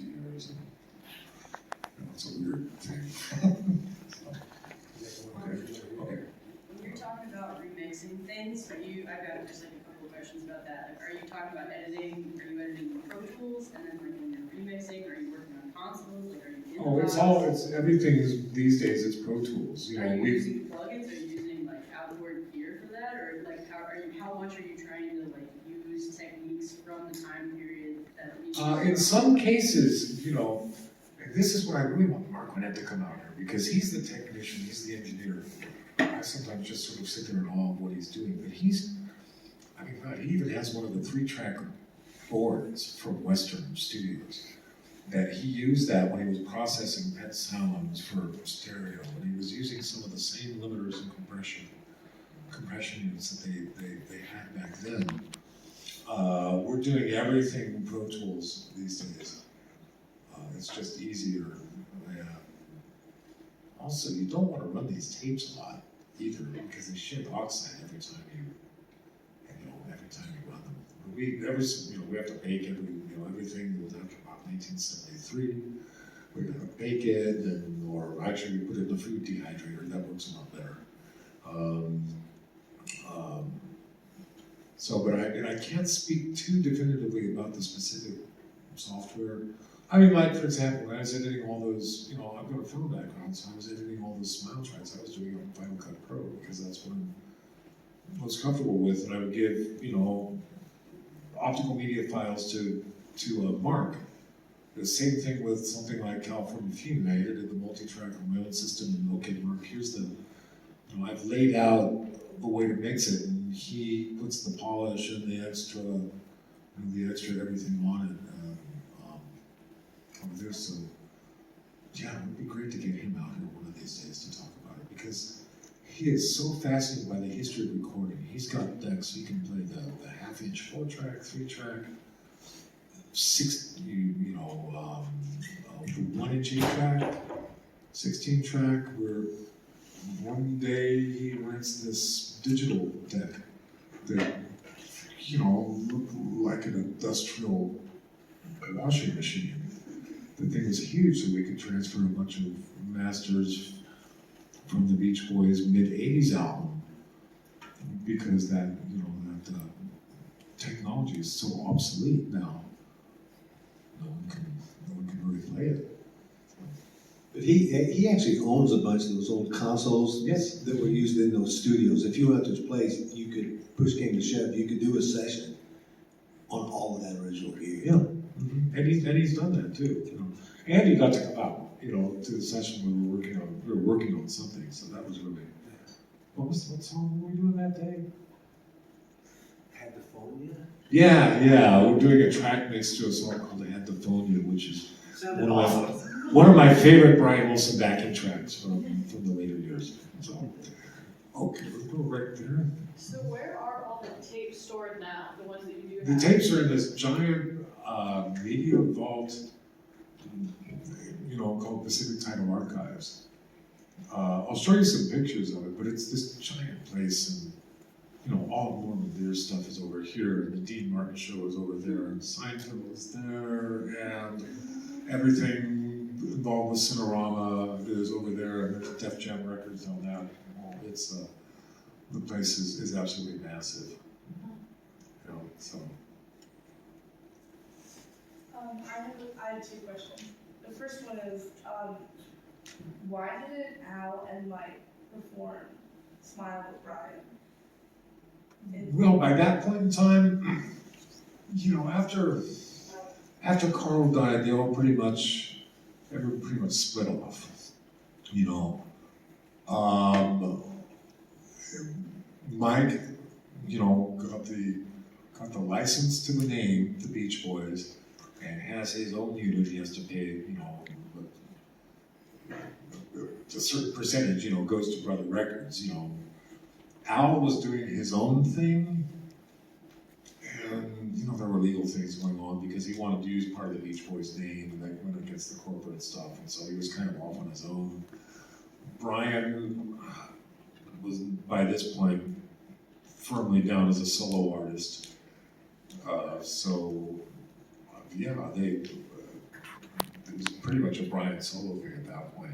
few years, and it's a weird thing. Okay. When you're talking about remixing things, I've got just like a couple of questions about that. Like, are you talking about editing, are you editing Pro Tools, and then like when you're remixing, are you working on consoles, like are you in Everything is, these days it's Pro Tools, Are you using plugins, are you using like outboard gear for that, or like how much are you trying to like use techniques from the time period that in some cases, this is what I really want Mark Winnett to come out here, because he's the technician, he's the engineer. I sometimes just sort of sit there in awe of what he's doing, but he even has one of the 3-track boards from Western Studios that he used that when he was processing pet sounds for stereo, and he was using some of the same limiters and compression units that they had back then. We're doing everything in Pro Tools these days. It's just easier. Also, you don't want to run these tapes a lot either, because they shed oxide every time you run them. We have to bake everything that was after about 1973. We got to bake it, or actually we put it in the food dehydrator. That works a lot better. But I can't speak too definitively about the specific software. Like, for example, when I was editing all those, I've got a film background, so I was editing all those Smile tracks. I was doing it on Final Cut Pro, because that's what I'm most comfortable with, and I would give, optical media files to Mark. The same thing with something like California Fume. I edited the multi-track on my own system, and okay, Mark, here's I've laid out the way to mix it, and he puts the polish and the extra everything on it over there. So yeah, it would be great to get him out here one of these days to talk about it, because he is so fascinated by the history of recording. He's got decks, he can play the half-inch 4-track, 3-track, 1-inch 8-track, 16-track, where one day he rents this digital deck that, looked like an industrial washing machine. The thing was huge, so we could transfer a bunch of masters from the Beach Boys mid-'80s album, because that technology is so obsolete now. No one can really play it. But he actually owns a bunch of those old consoles. Yes. That were used in those studios. If you went to his place, you could, push came to shove, you could do a session on all of that original gear. Yeah. Mm-hmm. And he's done that too. And he got to come out, to the session when we were working on something. So that was really. What song were we doing that day? Hadophonia? Yeah. We're doing a track mix to a song called Hadophonia, which is one of my favorite Brian Wilson backing tracks from the later years. So, okay, we'll go right there. So where are all the tapes stored now? The ones that you do The have? tapes are in this giant media vault, called Pacific Title Archives. I'll show you some pictures of it, but it's this giant place, and all of Norman Lear's stuff is over here, and the Dean Martin show is over there, and Seinfeld is there, and everything involved with Cinerama is over there, and there's Def Jam Records on that. It's the place is absolutely massive. So. I have 2 questions. The first one is, why didn't Al and Mike perform Smile with Brian? Well, by that point in time, after Carl died, they all pretty much split off. Mike, got the license to the name, the Beach Boys, and has his own unit. He has to pay, a certain percentage, goes to Brother Records. Al was doing his own thing, and there were legal things going on because he wanted to use part of the Beach Boys name, and that went against the corporate stuff, and so he was kind of off on his own. Brian was, by this point, firmly down as a solo artist. pretty much a Brian Solo thing at that point.